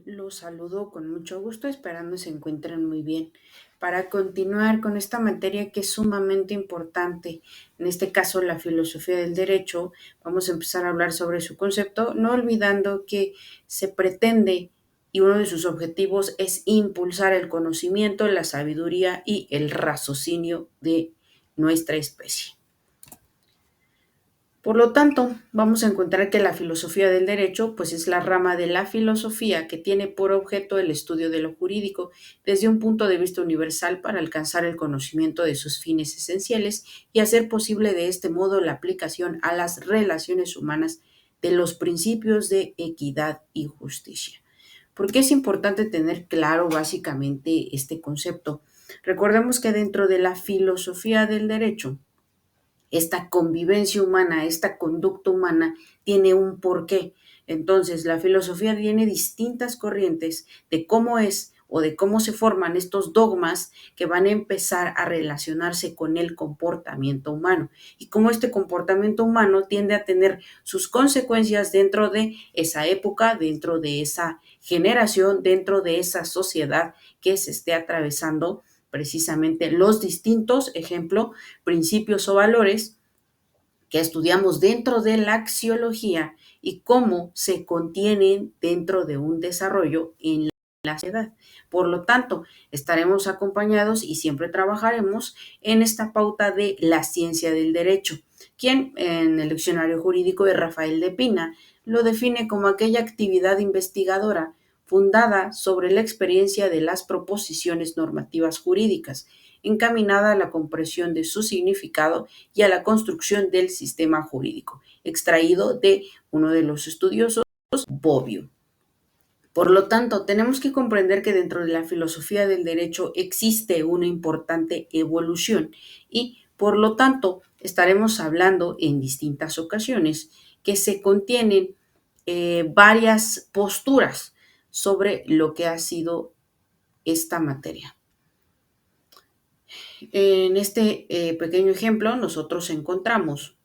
Los saludo con mucho gusto, esperando se encuentren muy bien. Para continuar con esta materia que es sumamente importante, en este caso la filosofía del derecho, vamos a empezar a hablar sobre su concepto, no olvidando que se pretende y uno de sus objetivos es impulsar el conocimiento, la sabiduría y el raciocinio de nuestra especie. Por lo tanto, vamos a encontrar que la filosofía del derecho, pues es la rama de la filosofía que tiene por objeto el estudio de lo jurídico desde un punto de vista universal para alcanzar el conocimiento de sus fines esenciales y hacer posible de este modo la aplicación a las relaciones humanas de los principios de equidad y justicia. ¿Por qué es importante tener claro básicamente este concepto? Recordemos que dentro de la filosofía del derecho, esta convivencia humana, esta conducta humana tiene un porqué. Entonces, la filosofía tiene distintas corrientes de cómo es o de cómo se forman estos dogmas que van a empezar a relacionarse con el comportamiento humano y cómo este comportamiento humano tiende a tener sus consecuencias dentro de esa época, dentro de esa generación, dentro de esa sociedad que se esté atravesando precisamente los distintos, ejemplo, principios o valores que estudiamos dentro de la axiología y cómo se contienen dentro de un desarrollo en la sociedad. Por lo tanto, estaremos acompañados y siempre trabajaremos en esta pauta de la ciencia del derecho, quien en el diccionario jurídico de Rafael de Pina lo define como aquella actividad investigadora fundada sobre la experiencia de las proposiciones normativas jurídicas, encaminada a la comprensión de su significado y a la construcción del sistema jurídico, extraído de uno de los estudiosos, Bobbio. Por lo tanto, tenemos que comprender que dentro de la filosofía del derecho existe una importante evolución y, por lo tanto, estaremos hablando en distintas ocasiones que se contienen varias posturas sobre lo que ha sido esta materia. En este pequeño ejemplo, nosotros encontramos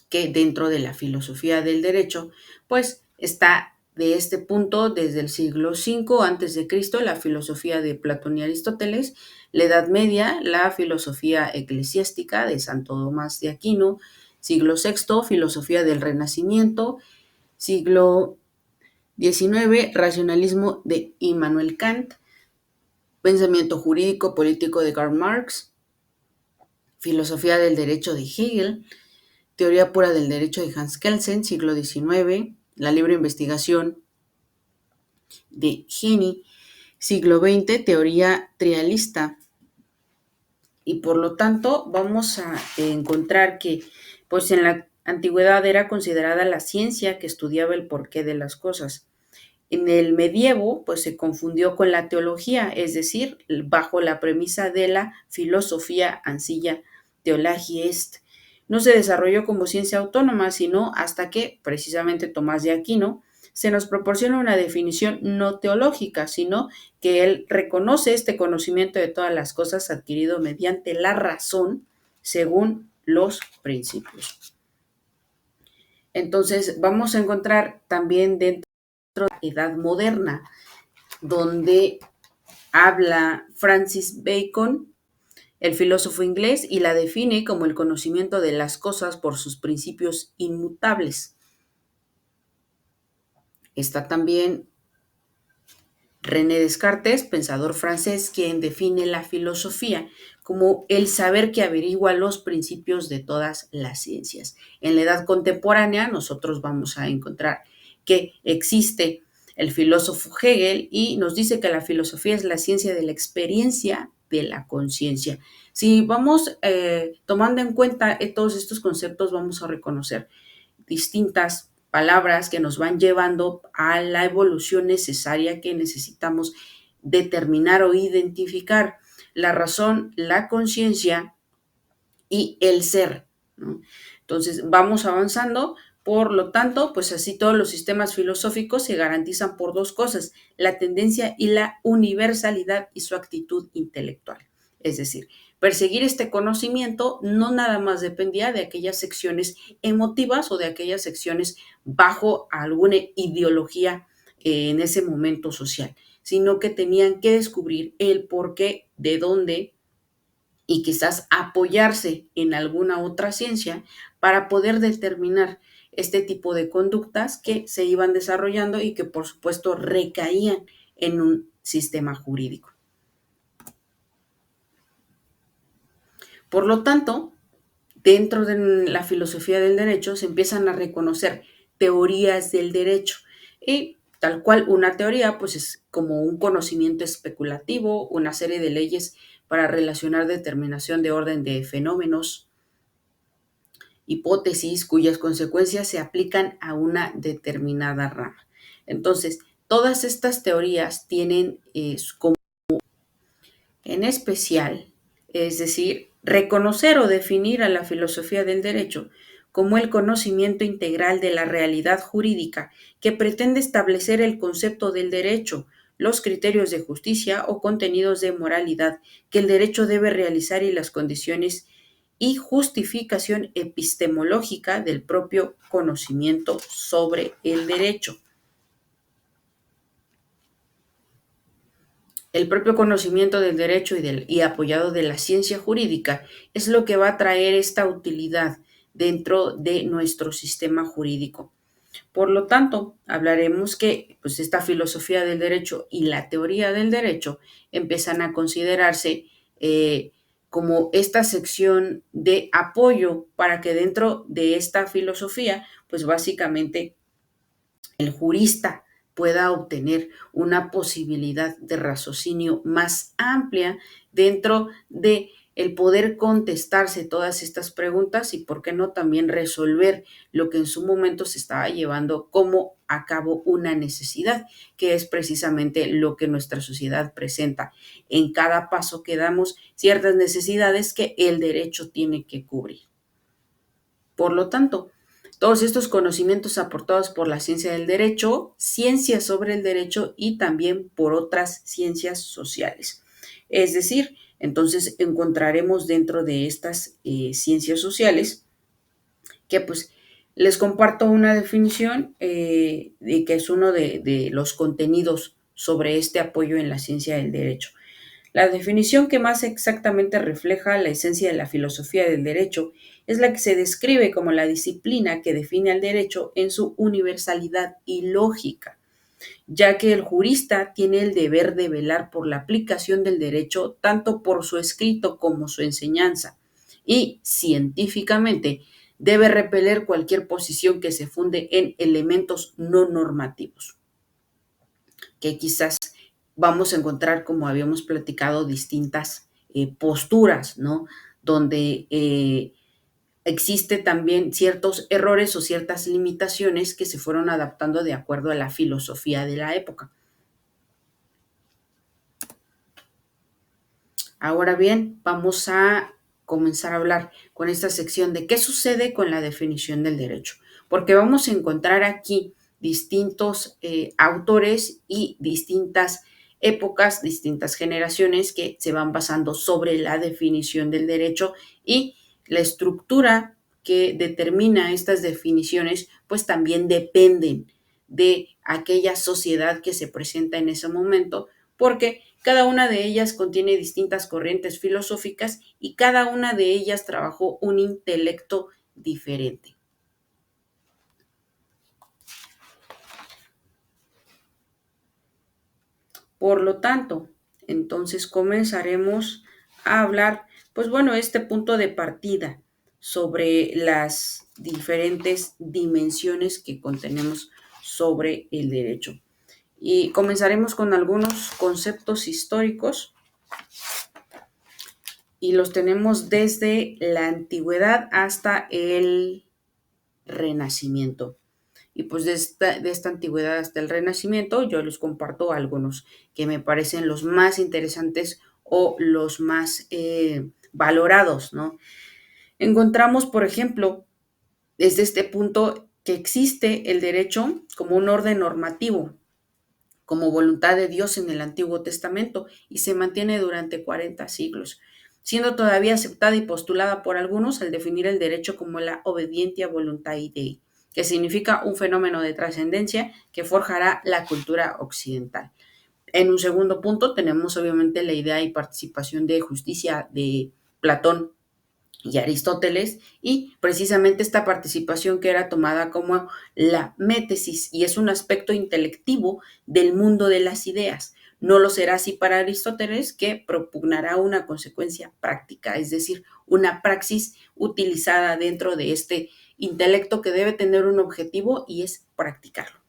que dentro de la filosofía del derecho, pues está de este punto desde el siglo V antes de Cristo la filosofía de Platón y Aristóteles, la Edad Media, la filosofía eclesiástica de Santo Tomás de Aquino, siglo VI, filosofía del Renacimiento, siglo XIX, racionalismo de Immanuel Kant, pensamiento jurídico político de Karl Marx, filosofía del derecho de Hegel, teoría pura del derecho de Hans Kelsen, siglo XIX, la libre investigación de Heine, siglo XX, teoría trialista. Y por lo tanto vamos a encontrar que pues en la antigüedad era considerada la ciencia que estudiaba el porqué de las cosas. En el medievo, pues se confundió con la teología, es decir, bajo la premisa de la filosofía ancilla teologia est. No se desarrolló como ciencia autónoma, sino hasta que, precisamente Tomás de Aquino, se nos proporciona una definición no teológica, sino que él reconoce este conocimiento de todas las cosas adquirido mediante la razón según los principios. Entonces, vamos a encontrar también dentro de la edad moderna, donde habla Francis Bacon, el filósofo inglés, y la define como el conocimiento de las cosas por sus principios inmutables. Está también René Descartes, pensador francés, quien define la filosofía como el saber que averigua los principios de todas las ciencias. En la edad contemporánea, nosotros vamos a encontrar que existe el filósofo Hegel y nos dice que la filosofía es la ciencia de la experiencia de la conciencia. Si vamos tomando en cuenta todos estos conceptos, vamos a reconocer distintas palabras que nos van llevando a la evolución necesaria que necesitamos determinar o identificar: la razón, la conciencia y el ser, ¿no? Entonces vamos avanzando, por lo tanto, pues así todos los sistemas filosóficos se garantizan por dos cosas: la tendencia y la universalidad y su actitud intelectual. Es decir, perseguir este conocimiento no nada más dependía de aquellas secciones emotivas o de aquellas secciones bajo alguna ideología en ese momento social, sino que tenían que descubrir el por qué, de dónde y quizás apoyarse en alguna otra ciencia para poder determinar este tipo de conductas que se iban desarrollando y que por supuesto recaían en un sistema jurídico. Por lo tanto, dentro de la filosofía del derecho se empiezan a reconocer teorías del derecho y tal cual una teoría pues es como un conocimiento especulativo, una serie de leyes para relacionar determinación de orden de fenómenos, hipótesis cuyas consecuencias se aplican a una determinada rama. Entonces, todas estas teorías tienen como en especial, es decir, reconocer o definir a la filosofía del derecho como el conocimiento integral de la realidad jurídica que pretende establecer el concepto del derecho, los criterios de justicia o contenidos de moralidad que el derecho debe realizar y las condiciones y justificación epistemológica del propio conocimiento sobre el derecho. El propio conocimiento del derecho y apoyado de la ciencia jurídica es lo que va a traer esta utilidad dentro de nuestro sistema jurídico. Por lo tanto, hablaremos que pues, esta filosofía del derecho y la teoría del derecho empiezan a considerarse como esta sección de apoyo para que dentro de esta filosofía, pues básicamente el jurista pueda obtener una posibilidad de raciocinio más amplia dentro de el poder contestarse todas estas preguntas y, por qué no, también resolver lo que en su momento se estaba llevando como a cabo una necesidad, que es precisamente lo que nuestra sociedad presenta. En cada paso que damos, ciertas necesidades que el derecho tiene que cubrir. Por lo tanto, todos estos conocimientos aportados por la ciencia del derecho, ciencias sobre el derecho y también por otras ciencias sociales. Es decir, entonces encontraremos dentro de estas ciencias sociales que pues les comparto una definición de que es uno de los contenidos sobre este apoyo en la ciencia del derecho. La definición que más exactamente refleja la esencia de la filosofía del derecho es la que se describe como la disciplina que define al derecho en su universalidad y lógica, ya que el jurista tiene el deber de velar por la aplicación del derecho tanto por su escrito como su enseñanza, y científicamente debe repeler cualquier posición que se funde en elementos no normativos, que quizás vamos a encontrar, como habíamos platicado, distintas posturas, ¿no? Donde existe también ciertos errores o ciertas limitaciones que se fueron adaptando de acuerdo a la filosofía de la época. Ahora bien, vamos a comenzar a hablar con esta sección de qué sucede con la definición del derecho, porque vamos a encontrar aquí distintos autores y distintas épocas, distintas generaciones que se van basando sobre la definición del derecho, y la estructura que determina estas definiciones pues también dependen de aquella sociedad que se presenta en ese momento, porque cada una de ellas contiene distintas corrientes filosóficas y cada una de ellas trabajó un intelecto diferente. Por lo tanto, entonces comenzaremos a hablar, pues bueno, este punto de partida sobre las diferentes dimensiones que contenemos sobre el derecho. Y comenzaremos con algunos conceptos históricos y los tenemos desde la antigüedad hasta el Renacimiento. Y pues de esta antigüedad hasta el Renacimiento, yo les comparto algunos que me parecen los más interesantes o los más valorados, ¿no? Encontramos, por ejemplo, desde este punto que existe el derecho como un orden normativo, como voluntad de Dios en el Antiguo Testamento, y se mantiene durante 40 siglos, siendo todavía aceptada y postulada por algunos al definir el derecho como la obedientia voluntatis Dei, que significa un fenómeno de trascendencia que forjará la cultura occidental. En un segundo punto tenemos obviamente la idea y participación de justicia de Platón y Aristóteles, y precisamente esta participación que era tomada como la métesis, y es un aspecto intelectivo del mundo de las ideas. No lo será así para Aristóteles, que propugnará una consecuencia práctica, es decir, una praxis utilizada dentro de este intelecto que debe tener un objetivo y es practicarlo.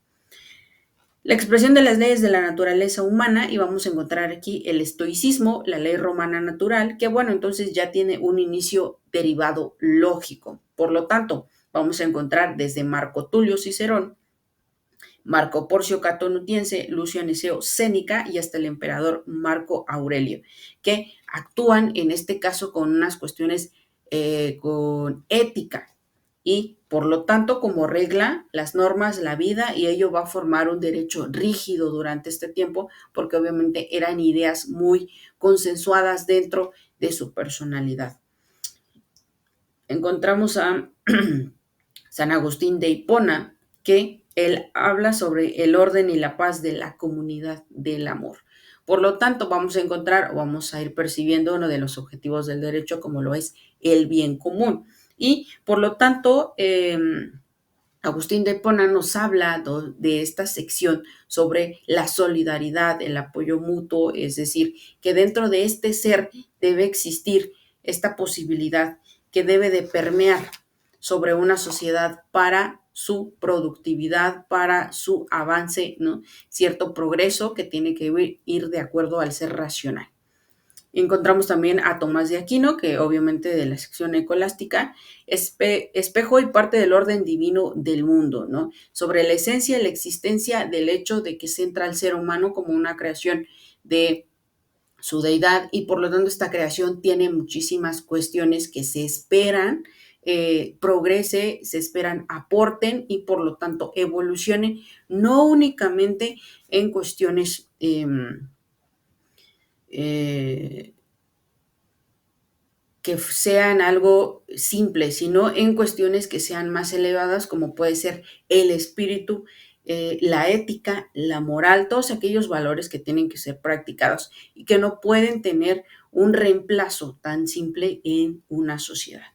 La expresión de las leyes de la naturaleza humana, y vamos a encontrar aquí el estoicismo, la ley romana natural, que bueno, entonces ya tiene un inicio derivado lógico. Por lo tanto, vamos a encontrar desde Marco Tulio Cicerón, Marco Porcio Cato Nutiense, Lucio Aniceo Sénica y hasta el emperador Marco Aurelio, que actúan en este caso con unas cuestiones con ética, y por lo tanto como regla las normas, la vida, y ello va a formar un derecho rígido durante este tiempo porque obviamente eran ideas muy consensuadas dentro de su personalidad. Encontramos a San Agustín de Hipona, que él habla sobre el orden y la paz de la comunidad del amor. Por lo tanto, vamos a encontrar o vamos a ir percibiendo uno de los objetivos del derecho como lo es el bien común. Y por lo tanto, Agustín de Hipona nos habla de esta sección sobre la solidaridad, el apoyo mutuo, es decir, que dentro de este ser debe existir esta posibilidad que debe de permear sobre una sociedad para su productividad, para su avance, ¿no? Cierto progreso que tiene que ir de acuerdo al ser racional. Encontramos también a Tomás de Aquino, que obviamente de la sección escolástica, espejo y parte del orden divino del mundo, ¿no? Sobre la esencia y la existencia del hecho de que centra al ser humano como una creación de su deidad, y por lo tanto esta creación tiene muchísimas cuestiones que se esperan progrese, se esperan aporten y por lo tanto evolucionen, no únicamente en cuestiones eh, que sean algo simple, sino en cuestiones que sean más elevadas, como puede ser el espíritu, la ética, la moral, todos aquellos valores que tienen que ser practicados y que no pueden tener un reemplazo tan simple en una sociedad.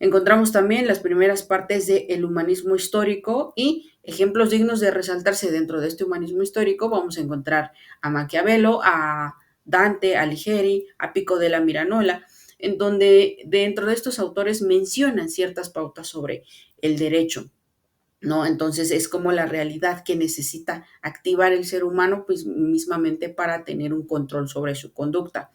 Encontramos también las primeras partes del humanismo histórico y ejemplos dignos de resaltarse dentro de este humanismo histórico. Vamos a encontrar a Maquiavelo, a Dante, a Alighieri, a Pico della Mirandola, en donde dentro de estos autores mencionan ciertas pautas sobre el derecho, ¿no? Entonces es como la realidad que necesita activar el ser humano, pues mismamente para tener un control sobre su conducta.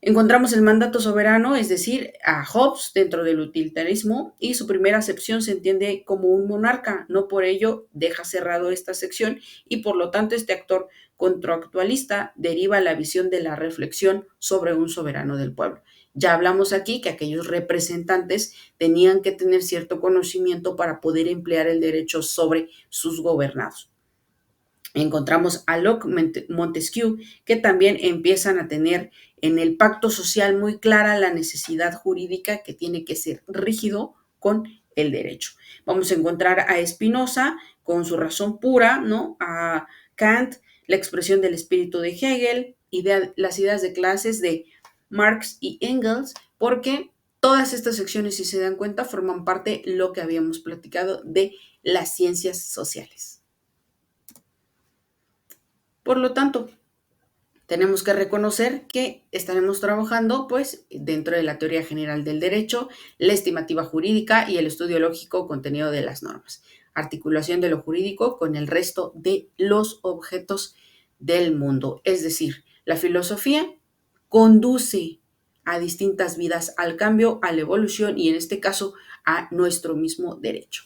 Encontramos el mandato soberano, es decir, a Hobbes dentro del utilitarismo, y su primera acepción se entiende como un monarca, no por ello deja cerrado esta sección, y por lo tanto este actor contractualista deriva la visión de la reflexión sobre un soberano del pueblo. Ya hablamos aquí que aquellos representantes tenían que tener cierto conocimiento para poder emplear el derecho sobre sus gobernados. Encontramos a Locke, Montesquieu, que también empiezan a tener en el pacto social muy clara la necesidad jurídica que tiene que ser rígido con el derecho. Vamos a encontrar a Spinoza con su razón pura, ¿no? A Kant, la expresión del espíritu de Hegel, las ideas de clases de Marx y Engels, porque todas estas secciones, si se dan cuenta, forman parte de lo que habíamos platicado de las ciencias sociales. Por lo tanto, tenemos que reconocer que estaremos trabajando pues dentro de la teoría general del derecho, la estimativa jurídica y el estudio lógico contenido de las normas, articulación de lo jurídico con el resto de los objetos del mundo. Es decir, la filosofía conduce a distintas vidas, al cambio, a la evolución y en este caso a nuestro mismo derecho.